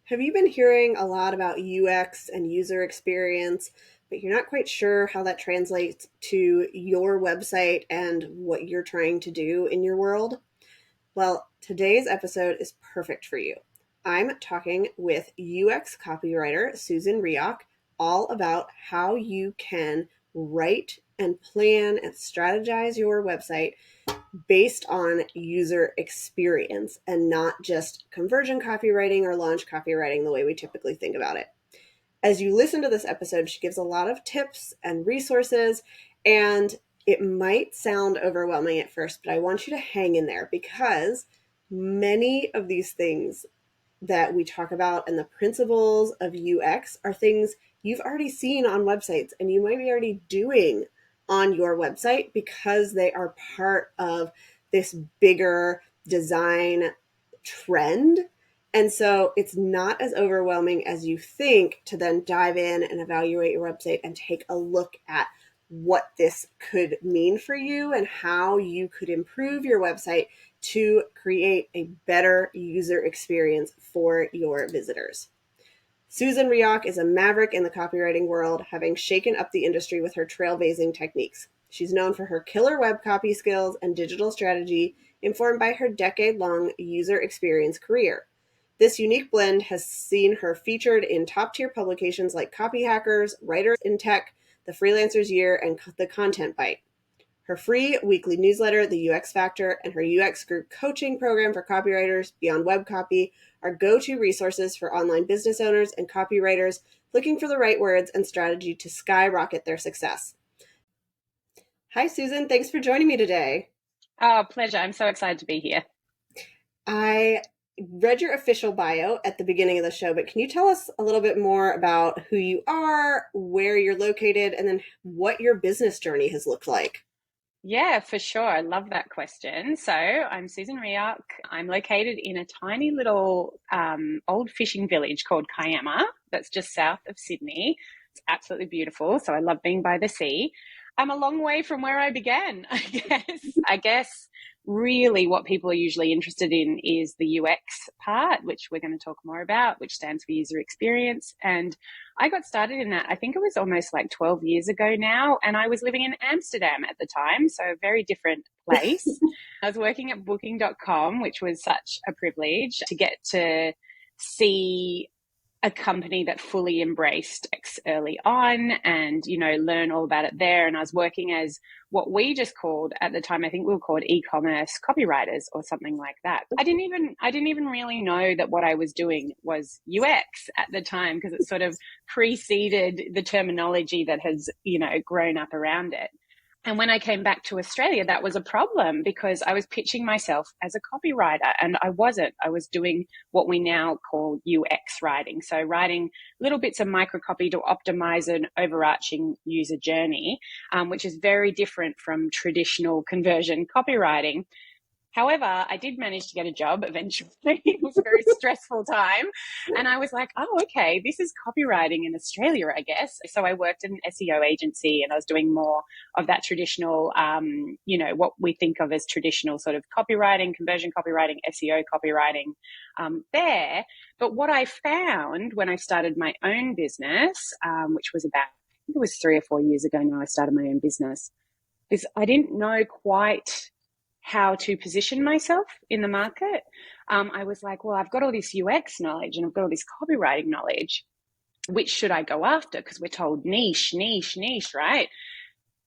Have you been hearing a lot about UX and user experience, but you're not quite sure how that translates to your website and what you're trying to do in your world? Well, today's episode is perfect for you. I'm talking with UX copywriter Susan Reoch all about how you can write and plan and strategize your website based on user experience and not just conversion copywriting or launch copywriting the way we typically think about it. As you listen to this episode, she gives a lot of tips and resources, and it might sound overwhelming at first, but I want you to hang in there because many of these things that we talk about and the principles of UX are things you've already seen on websites and you might be already doing on your website because they are part of this bigger design trend. And so it's not as overwhelming as you think to then dive in and evaluate your website and take a look at what this could mean for you and how you could improve your website to create a better user experience for your visitors. Susan Reoch is a maverick in the copywriting world, having shaken up the industry with her trailblazing techniques. She's known for her killer web copy skills and digital strategy, informed by her decade-long user experience career. This unique blend has seen her featured in top-tier publications like Copy Hackers, Writers in Tech, The Freelancer's Year, and The Content Bite. Her free weekly newsletter, The UX Factor, and her UX group coaching program for copywriters, Beyond Web Copy, are go-to resources for online business owners and copywriters looking for the right words and strategy to skyrocket their success. Hi, Susan. Thanks for joining me today. Oh, pleasure. I'm so excited to be here. I read your official bio at the beginning of the show, but can you tell us a little bit more about who you are, where you're located, and then what your business journey has looked like? Yeah, for sure. I love that question. So I'm Susan Reoch. I'm located in a tiny little old fishing village called Kiama that's just south of Sydney. It's absolutely beautiful. So I love being by the sea. I'm a long way from where I began, I guess. I guess really what people are usually interested in is the UX part, which we're going to talk more about, which stands for user experience. And I got started in that, I think it was almost like 12 years ago now, and I was living in Amsterdam at the time, so a very different place. I was working at booking.com, which was such a privilege to get to see a company that fully embraced X early on and, learn all about it there. And I was working as what we just called at the time, I think we were called e-commerce copywriters or something like that. I didn't even really know that what I was doing was UX at the time because it sort of preceded the terminology that has, grown up around it. And when I came back to Australia, that was a problem because I was pitching myself as a copywriter and I wasn't. I was doing what we now call UX writing. So writing little bits of micro copy to optimize an overarching user journey, which is very different from traditional conversion copywriting. However, I did manage to get a job eventually. It was a very stressful time. And I was like, oh, okay, this is copywriting in Australia, I guess. So I worked in an SEO agency and I was doing more of that traditional, what we think of as traditional sort of copywriting, conversion copywriting, SEO copywriting there. But what I found when I started my own business, which was about, I think it was 3 or 4 years ago now, I started my own business, is I didn't know quite how to position myself in the market. I was like, well, I've got all this UX knowledge and I've got all this copywriting knowledge. Which should I go after? Because we're told niche, niche, niche, right?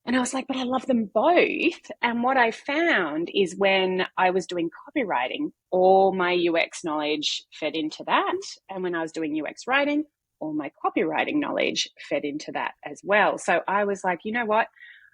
And I was like, but I love them both. And what I found is when I was doing copywriting, all my UX knowledge fed into that. And when I was doing UX writing, all my copywriting knowledge fed into that as well. So I was like, you know what?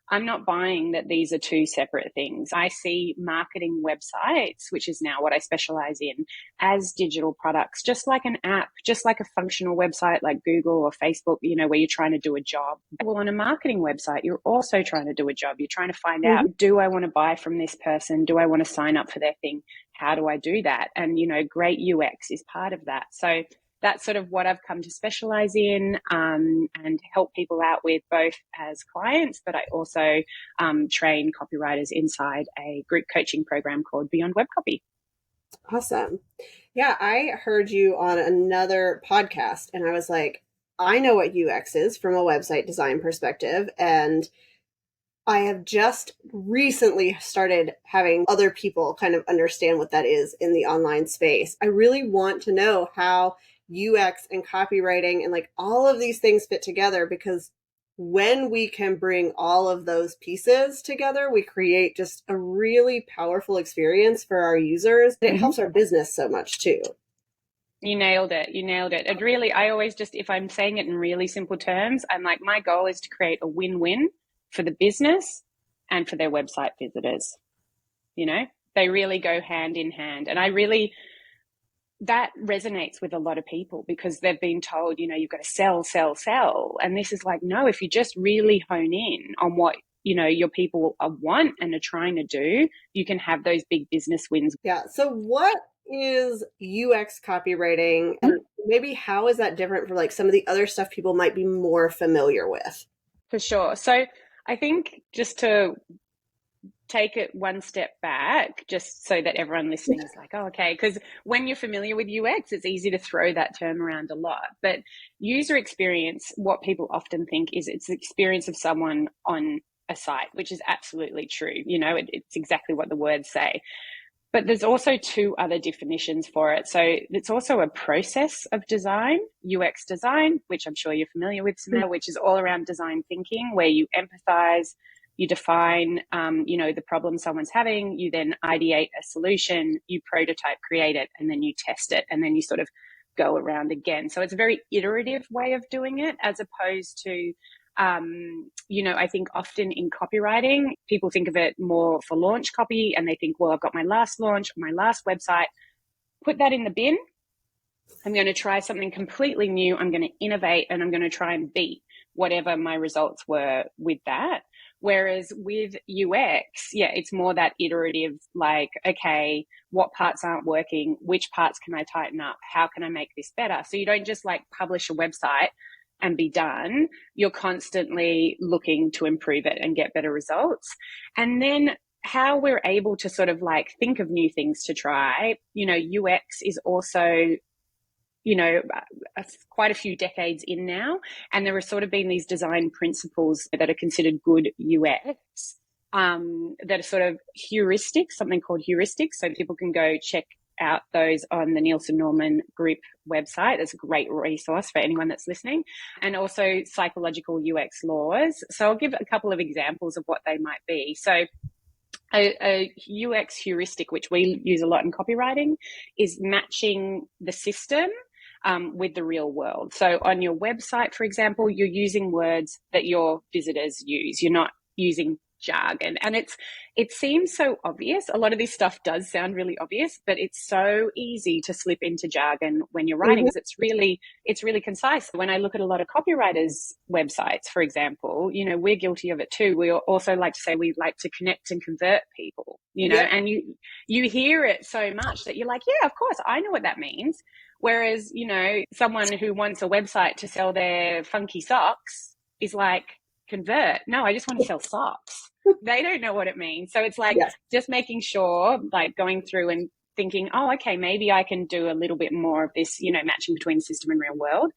I'm not buying that these are two separate things. I see marketing websites, which is now what I specialize in, as digital products, just like an app, just like a functional website like Google or Facebook, where you're trying to do a job. Well, on a marketing website, you're also trying to do a job. You're trying to find out, do I want to buy from this person? Do I want to sign up for their thing? How do I do that? And, great UX is part of that. So that's sort of what I've come to specialize in and help people out with both as clients, but I also train copywriters inside a group coaching program called Beyond Web Copy. Awesome. Yeah, I heard you on another podcast and I was like, I know what UX is from a website design perspective. And I have just recently started having other people kind of understand what that is in the online space. I really want to know how UX and copywriting and like all of these things fit together, because when we can bring all of those pieces together, we create just a really powerful experience for our users. It helps our business so much too. You nailed it. You nailed it. It really, I always just, if I'm saying it in really simple terms, I'm like, my goal is to create a win-win for the business and for their website visitors. You know, they really go hand in hand. And I really, that resonates with a lot of people because they've been told, you know, you've got to sell, sell, sell. And this is like, no, if you just really hone in on what, you know, your people want and are trying to do, you can have those big business wins. Yeah. So what is UX copywriting, and maybe how is that different from like some of the other stuff people might be more familiar with? For sure. So I think just to take it one step back, just so that everyone listening is like, oh, okay. Because when you're familiar with UX, it's easy to throw that term around a lot. But user experience, what people often think is it's the experience of someone on a site, which is absolutely true. You know, it's exactly what the words say. But there's also two other definitions for it. So it's also a process of design, UX design, which I'm sure you're familiar with, Samantha, which is all around design thinking, where you empathize, you define, you know, the problem someone's having, you then ideate a solution, you prototype, create it, and then you test it, and then you sort of go around again. So it's a very iterative way of doing it, as opposed to you know, I think often in copywriting, people think of it more for launch copy and they think, well, I've got my last launch, my last website, put that in the bin. I'm going to try something completely new. I'm going to innovate and I'm going to try and beat whatever my results were with that. Whereas with UX, yeah, it's more that iterative, like, okay, what parts aren't working? Which parts can I tighten up? How can I make this better? So you don't just like publish a website and be done. You're constantly looking to improve it and get better results. And then how we're able to sort of like think of new things to try, you know, UX is also, you know, quite a few decades in now. And there have sort of been these design principles that are considered good UX, that are sort of heuristics, something called heuristics. So people can go check out those on the Nielsen Norman Group website. It's a great resource for anyone that's listening. And also psychological UX laws. So I'll give a couple of examples of what they might be. So a UX heuristic, which we use a lot in copywriting, is matching the system with the real world. So on your website, for example, you're using words that your visitors use. You're not using jargon. And it seems so obvious. A lot of this stuff does sound really obvious, but it's so easy to slip into jargon when you're writing, because it's really concise. When I look at a lot of copywriters' websites, for example, you know, we're guilty of it too. We also like to say we like to connect and convert people, you know, and you hear it so much that you're like, yeah, of course, I know what that means. Whereas, you know, someone who wants a website to sell their funky socks is like, convert. No, I just want to sell socks. They don't know what it means. So it's like just making sure, like going through and thinking, oh, okay, maybe I can do a little bit more of this, you know, matching between system and real world.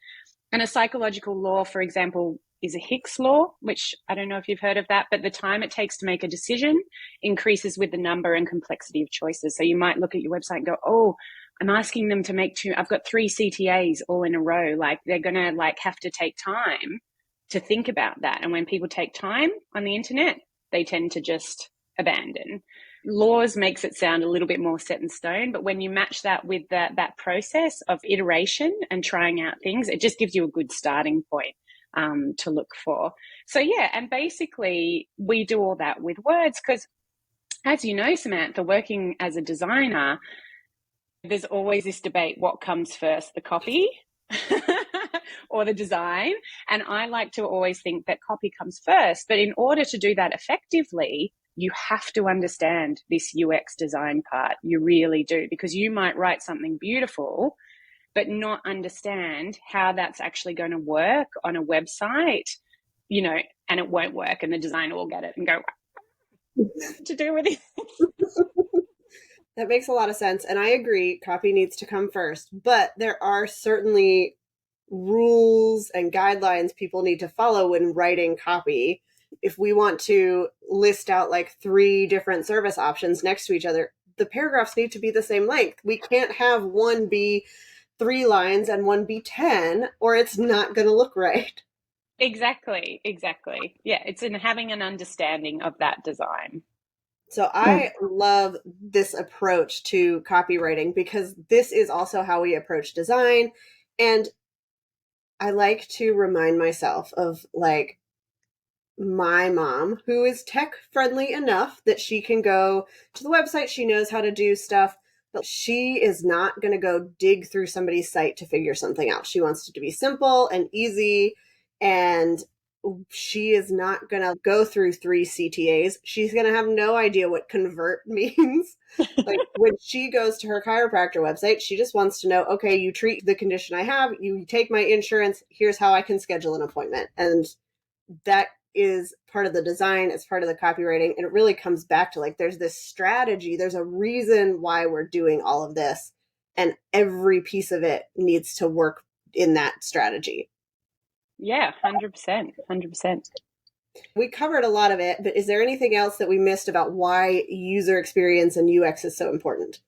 And a psychological law, for example, is a Hicks law, which I don't know if you've heard of that, but the time it takes to make a decision increases with the number and complexity of choices. So you might look at your website and go, oh, I'm asking them to make I've got 3 CTAs all in a row. Like they're going to like have to take time to think about that. And when people take time on the internet, they tend to just abandon. Laws makes it sound a little bit more set in stone, but when you match that with that process of iteration and trying out things, it just gives you a good starting point to look for. So yeah, and basically we do all that with words because, as you know, Samantha, working as a designer, there's always this debate, what comes first, the copy or the design? And I like to always think that copy comes first. But in order to do that effectively, you have to understand this UX design part. You really do, because you might write something beautiful, but not understand how that's actually going to work on a website, you know, and it won't work. And the designer will get it and go, what to do with it? That makes a lot of sense. And I agree, copy needs to come first. But there are certainly rules and guidelines people need to follow when writing copy. If we want to list out like three different service options next to each other, the paragraphs need to be the same length. We can't have one be 3 lines and one be 10, or it's not going to look right. Exactly, exactly. Yeah, it's in having an understanding of that design. So I love this approach to copywriting because this is also how we approach design. And I like to remind myself of like my mom, who is tech friendly enough that she can go to the website, she knows how to do stuff, but she is not going to go dig through somebody's site to figure something out. She wants it to be simple and easy, and she is not going to go through 3 CTAs. She's going to have no idea what convert means. Like when she goes to her chiropractor website, she just wants to know, okay, you treat the condition I have, you take my insurance, here's how I can schedule an appointment. And that is part of the design, it's part of the copywriting, and it really comes back to like there's this strategy, there's a reason why we're doing all of this, and every piece of it needs to work in that strategy. Yeah, 100%, 100%. We covered a lot of it, but is there anything else that we missed about why user experience and UX is so important?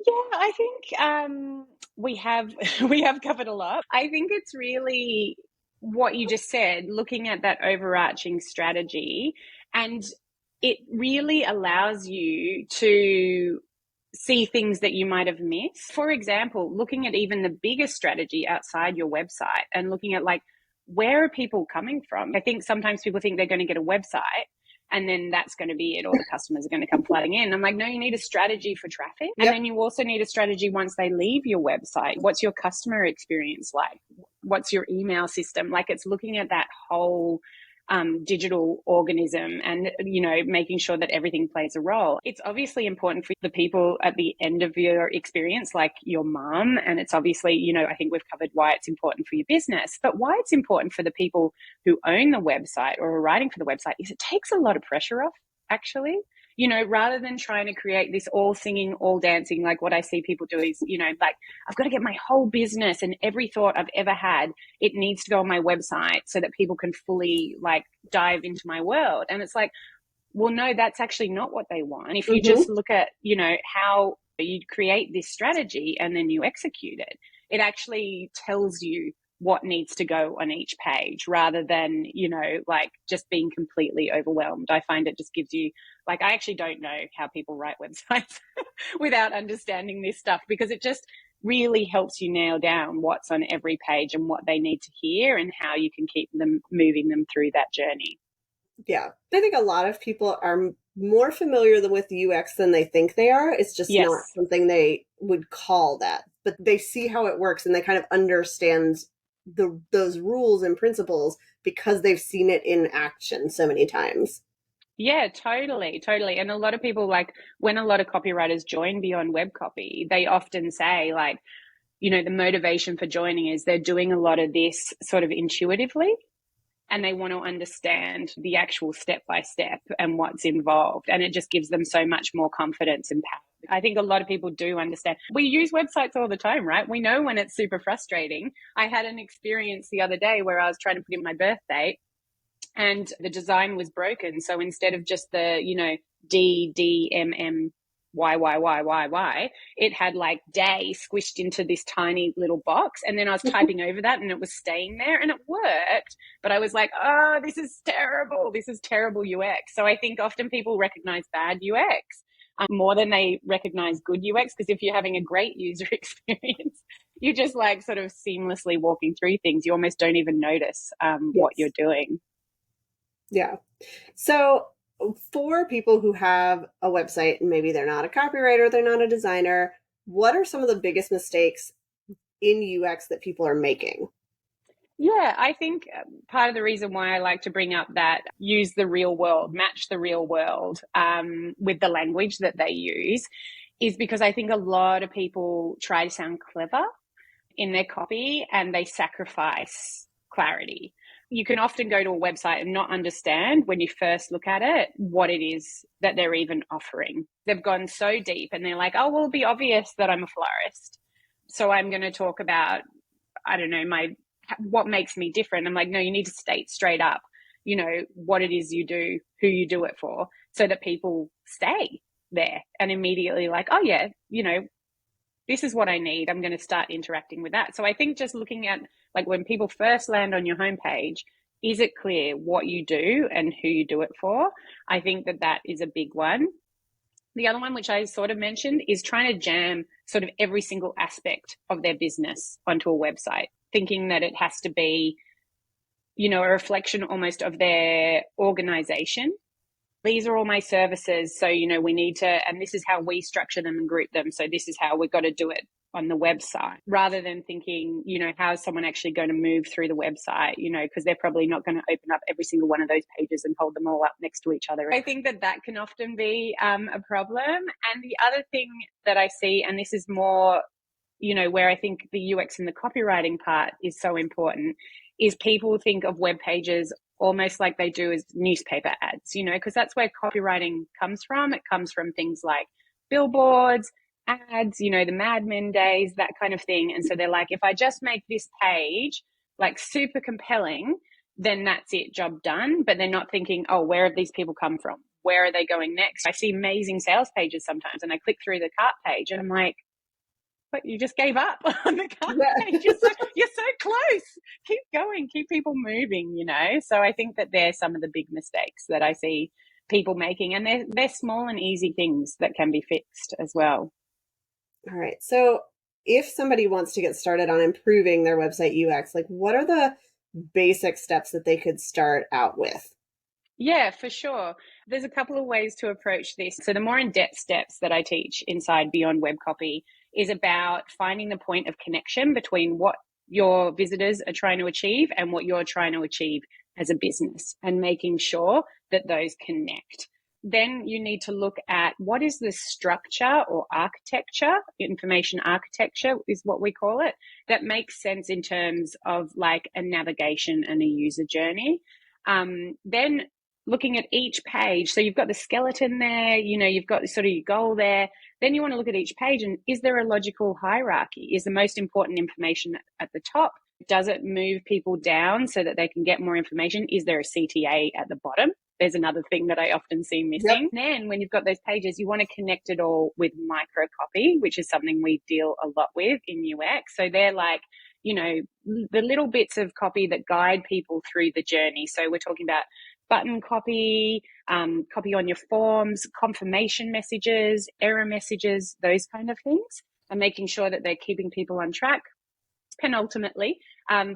Yeah, I think we have we have covered a lot. I think it's really what you just said, looking at that overarching strategy, and it really allows you to see things that you might have missed. For example, looking at even the biggest strategy outside your website and looking at like where are people coming from? I think sometimes people think they're going to get a website and then that's going to be it, or the customers are going to come flooding in. I'm like, no, you need a strategy for traffic. And Yep. then you also need a strategy once they leave your website. What's your customer experience like? What's your email system? Like, it's looking at that whole digital organism and, you know, making sure that everything plays a role. It's obviously important for the people at the end of your experience, like your mom. And it's obviously, you know, I think we've covered why it's important for your business, but why it's important for the people who own the website or are writing for the website is it takes a lot of pressure off, actually. You know, rather than trying to create this all singing, all dancing, like what I see people do is, you know, like I've got to get my whole business and every thought I've ever had, it needs to go on my website so that people can fully like dive into my world. And it's like, well, no, that's actually not what they want. If you Mm-hmm. just look at, you know, how you create this strategy and then you execute it, it actually tells you what needs to go on each page rather than, you know, like just being completely overwhelmed. I find it just gives you, like, I actually don't know how people write websites without understanding this stuff because it just really helps you nail down what's on every page and what they need to hear and how you can keep them moving them through that journey. Yeah. I think a lot of people are more familiar with UX than they think they are. It's just not Yes. something they would call that, but they see how it works and they kind of understand those rules and principles because they've seen it in action so many times. Yeah, totally, totally. And a lot of people, like, when a lot of copywriters join Beyond Web Copy, they often say, like, you know, the motivation for joining is they're doing a lot of this sort of intuitively and they want to understand the actual step by step and what's involved. And it just gives them so much more confidence and power. I think a lot of people do understand. We use websites all the time, right? We know when it's super frustrating. I had an experience the other day where I was trying to put in my birth date and the design was broken. So instead of just the, you know, DDMMYYYYY, it had like day squished into this tiny little box. And then I was typing over that and it was staying there and it worked. But I was like, oh, this is terrible. This is terrible UX. So I think often people recognize bad UX more than they recognize good UX. Because if you're having a great user experience, you're just like sort of seamlessly walking through things. You almost don't even notice what you're Yes. doing. Yeah. So for people who have a website and maybe they're not a copywriter, they're not a designer, what are some of the biggest mistakes in UX that people are making? Yeah, I think part of the reason why I like to bring up that use the real world, match the real world with the language that they use is because I think a lot of people try to sound clever in their copy and they sacrifice clarity. You can often go to a website and not understand when you first look at it what it is that they're even offering. They've gone so deep and they're like, oh, well, it'll be obvious that I'm a florist. So I'm going to talk about, I don't know, what makes me different. I'm like, no, you need to state straight up, what it is you do, who you do it for, so that people stay there and immediately like, oh yeah, this is what I need. I'm going to start interacting with that. So I think just looking at like when people first land on your homepage, is it clear what you do and who you do it for? I think that is a big one. The other one, which I sort of mentioned, is trying to jam sort of every single aspect of their business onto a website, thinking that it has to be, a reflection almost of their organization. These are all my services. So, we need to, and this is how we structure them and group them. So this is how we've got to do it on the website, rather than thinking, how is someone actually going to move through the website, because they're probably not going to open up every single one of those pages and hold them all up next to each other. I think that can often be a problem. And the other thing that I see, and this is more, where I think the UX and the copywriting part is so important, is people think of web pages almost like they do as newspaper ads, because that's where copywriting comes from. It comes from things like billboards, ads, the Mad Men days, that kind of thing. And so they're like, if I just make this page like super compelling, then that's it, job done. But they're not thinking, oh, where have these people come from? Where are they going next? I see amazing sales pages sometimes and I click through the cart page and I'm like, but you just gave up on the cart page. You're so close. Keep going, keep people moving, So I think that they're some of the big mistakes that I see people making, and they're small and easy things that can be fixed as well. All right. So if somebody wants to get started on improving their website UX, like what are the basic steps that they could start out with? Yeah, for sure. There's a couple of ways to approach this. So the more in-depth steps that I teach inside Beyond Web Copy is about finding the point of connection between what your visitors are trying to achieve and what you're trying to achieve as a business, and making sure that those connect. Then you need to look at what is the structure or architecture, information architecture is what we call it, that makes sense in terms of like a navigation and a user journey. Then looking at each page. So you've got the skeleton there, you've got sort of your goal there. Then you want to look at each page and is there a logical hierarchy? Is the most important information at the top? Does it move people down so that they can get more information? Is there a CTA at the bottom? There's another thing that I often see missing. Yep. Then when you've got those pages, you want to connect it all with micro copy, which is something we deal a lot with in UX. So they're like, the little bits of copy that guide people through the journey. So we're talking about button copy, copy on your forms, confirmation messages, error messages, those kind of things, and making sure that they're keeping people on track. Penultimately,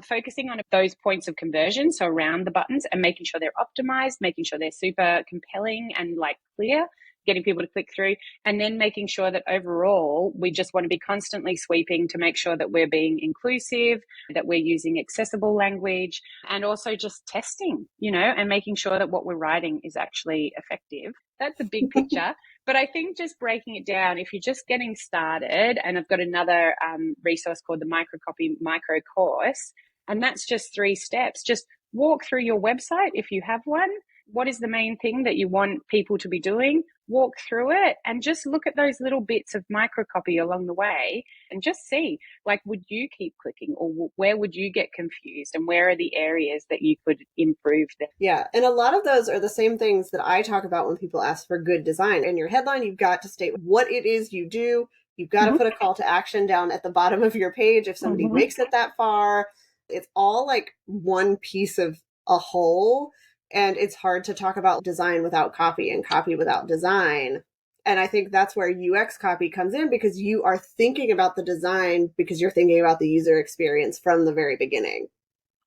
focusing on those points of conversion, so around the buttons, and making sure they're optimized, making sure they're super compelling and like clear, getting people to click through, and then making sure that overall we just want to be constantly sweeping to make sure that we're being inclusive, that we're using accessible language, and also just testing, and making sure that what we're writing is actually effective. That's the big picture. But I think just breaking it down, if you're just getting started, and I've got another resource called the Microcopy Micro Course, and that's just 3 steps. Just walk through your website if you have one. What is the main thing that you want people to be doing? Walk through it and just look at those little bits of microcopy along the way and just see, like, would you keep clicking, or where would you get confused, and where are the areas that you could improve there? Yeah. And a lot of those are the same things that I talk about when people ask for good design. In your headline, you've got to state what it is you do. You've got to put a call to action down at the bottom of your page if somebody makes it that far. It's all like one piece of a whole. And it's hard to talk about design without copy and copy without design. And I think that's where UX copy comes in, because you are thinking about the design because you're thinking about the user experience from the very beginning.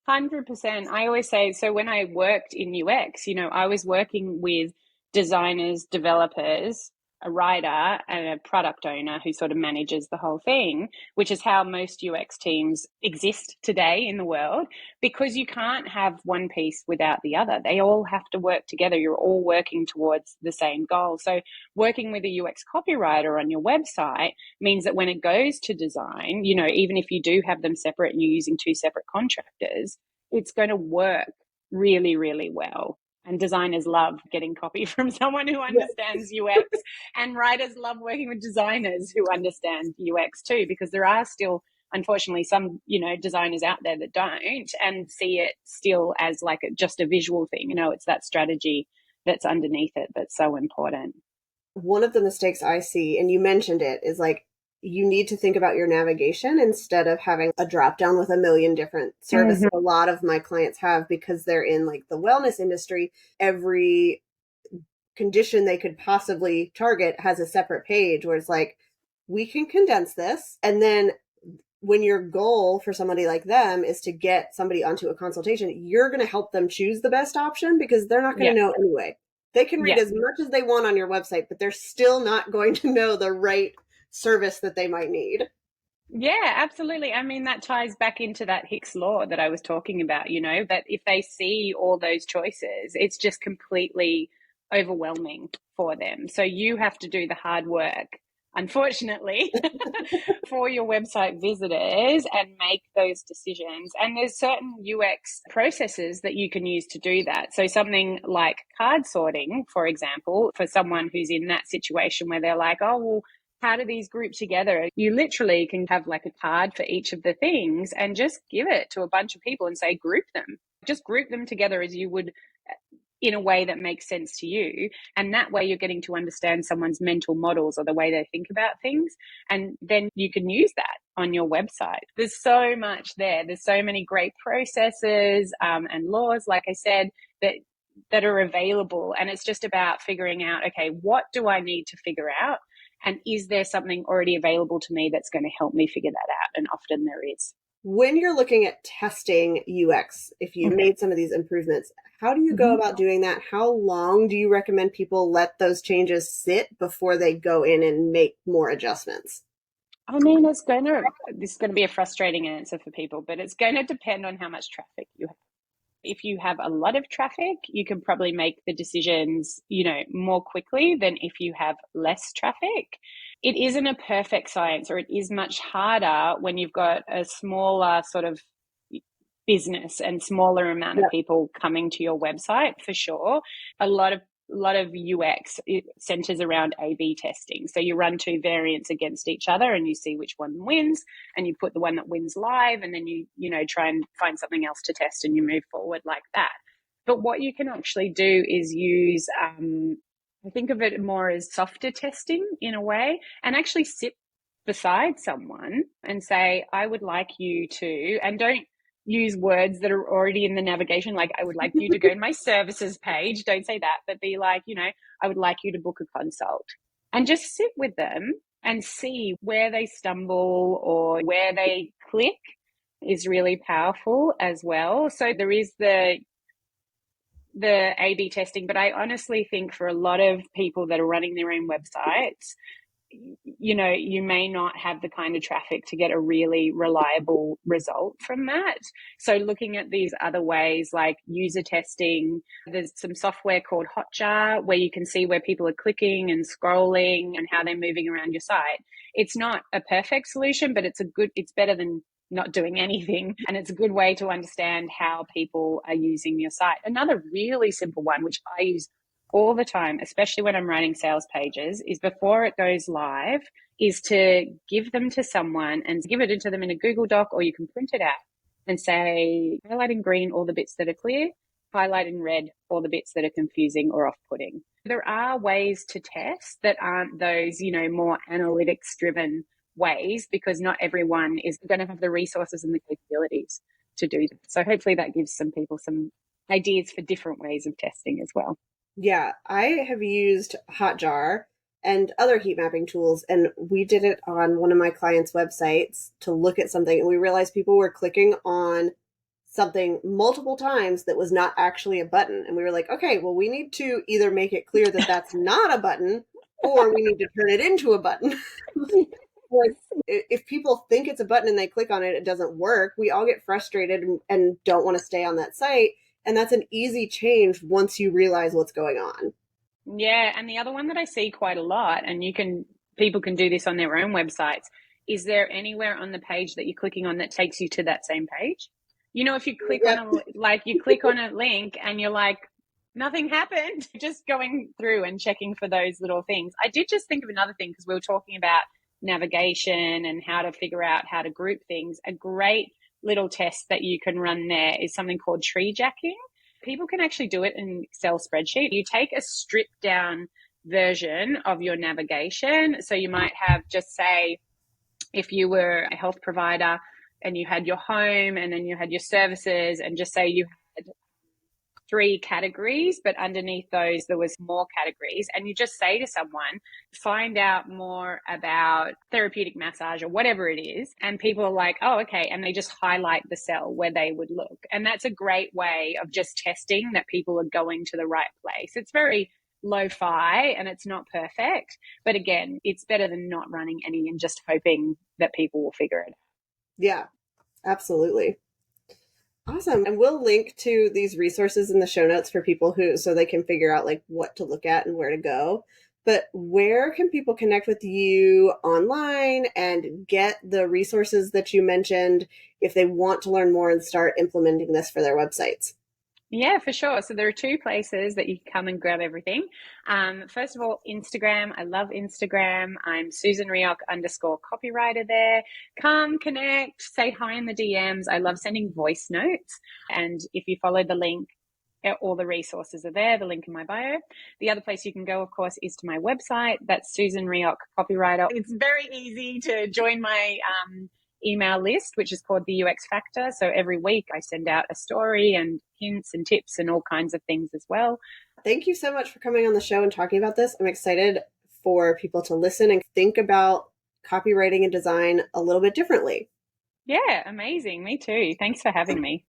100%. I always say, so when I worked in UX, I was working with designers, developers, a writer, and a product owner who sort of manages the whole thing, which is how most UX teams exist today in the world, because you can't have one piece without the other. They all have to work together. You're all working towards the same goal. So working with a UX copywriter on your website means that when it goes to design, even if you do have them separate and you're using 2 separate contractors, it's going to work really, really well. And designers love getting copy from someone who understands UX, and writers love working with designers who understand UX too, because there are still, unfortunately, some, designers out there that don't and see it still as like just a visual thing. It's that strategy that's underneath it that's so important. One of the mistakes I see, and you mentioned it, is like you need to think about your navigation instead of having a drop down with a million different services. Mm-hmm. A lot of my clients have, because they're in like the wellness industry, every condition they could possibly target has a separate page where it's like, we can condense this. And then when your goal for somebody like them is to get somebody onto a consultation, you're going to help them choose the best option because they're not going Yeah. to know anyway. They can read Yeah. as much as they want on your website, but they're still not going to know the right service that they might need. Yeah, absolutely. I mean, that ties back into that Hicks law that I was talking about, that if they see all those choices, it's just completely overwhelming for them. So you have to do the hard work, unfortunately, for your website visitors and make those decisions. And there's certain UX processes that you can use to do that. So something like card sorting, for example, for someone who's in that situation where they're like, oh, well, how do these group together? You literally can have like a card for each of the things and just give it to a bunch of people and say, group them. Just group them together as you would in a way that makes sense to you. And that way you're getting to understand someone's mental models or the way they think about things. And then you can use that on your website. There's so much there. There's so many great processes and laws, like I said, that are available. And it's just about figuring out, okay, what do I need to figure out? And is there something already available to me that's going to help me figure that out? And often there is. When you're looking at testing UX, if you've made some of these improvements, how do you go Mm-hmm. about doing that? How long do you recommend people let those changes sit before they go in and make more adjustments? I mean, this is going to be a frustrating answer for people, but it's going to depend on how much traffic you have. If you have a lot of traffic, you can probably make the decisions, more quickly than if you have less traffic. It isn't a perfect science, or it is much harder when you've got a smaller sort of business and smaller amount of Yep. people coming to your website, for sure. A lot of UX centers around A/B testing. So you run two variants against each other and you see which one wins, and you put the one that wins live, and then you try and find something else to test and you move forward like that. But what you can actually do is use, I think of it more as softer testing in a way, and actually sit beside someone and say, I would like you to, and don't use words that are already in the navigation, like I would like you to go to my services page. Don't say that, but be like, I would like you to book a consult, and just sit with them and see where they stumble or where they click is really powerful as well. So there is the A/B testing, but I honestly think for a lot of people that are running their own websites, you may not have the kind of traffic to get a really reliable result from that. So looking at these other ways like user testing, there's some software called Hotjar where you can see where people are clicking and scrolling and how they're moving around your site. It's not a perfect solution, but it's better than not doing anything. And it's a good way to understand how people are using your site. Another really simple one, which I use all the time, especially when I'm writing sales pages, is before it goes live, is to give them to someone and give it into them in a Google Doc, or you can print it out and say, highlight in green all the bits that are clear, highlight in red all the bits that are confusing or off-putting. There are ways to test that aren't those, more analytics driven ways, because not everyone is going to have the resources and the capabilities to do that. So hopefully that gives some people some ideas for different ways of testing as well. Yeah, I have used Hotjar and other heat mapping tools, and we did it on one of my clients' websites to look at something, and we realized people were clicking on something multiple times that was not actually a button. And we were like, okay, well, we need to either make it clear that that's not a button, or we need to turn it into a button. Like, if people think it's a button and they click on it, it doesn't work. We all get frustrated and don't want to stay on that site. And that's an easy change once you realize what's going on. Yeah, and the other one that I see quite a lot, and people can do this on their own websites, is there anywhere on the page that you're clicking on that takes you to that same page? If you click on Yep. you click on a link and you're like, nothing happened, just going through and checking for those little things. I did just think of another thing because we were talking about navigation and how to figure out how to group things. A great little test that you can run there is something called tree jacking. People can actually do it in Excel spreadsheet. You take a stripped down version of your navigation. So you might have, just say, if you were a health provider and you had your home and then you had your services, and just say you had 3 categories, but underneath those there was more categories, and you just say to someone, find out more about therapeutic massage or whatever it is, and people are like, oh, okay, and they just highlight the cell where they would look. And that's a great way of just testing that people are going to the right place. It's very lo-fi and it's not perfect, but again, it's better than not running any and just hoping that people will figure it out. Yeah, absolutely. Awesome. And we'll link to these resources in the show notes for people who, so they can figure out like what to look at and where to go. But where can people connect with you online and get the resources that you mentioned if they want to learn more and start implementing this for their websites? Yeah, for sure. So there are 2 places that you can come and grab everything. First of all, Instagram. I love Instagram. I'm Susan Reoch _copywriter there. Come connect, say hi in the DMs. I love sending voice notes. And if you follow the link, all the resources are there, the link in my bio. The other place you can go, of course, is to my website. That's Susan Reoch Copywriter. It's very easy to join my email list, which is called the UX Factor. So every week I send out a story and hints and tips and all kinds of things as well. Thank you so much for coming on the show and talking about this. I'm excited for people to listen and think about copywriting and design a little bit differently. Yeah, amazing. Me too. Thanks for having me.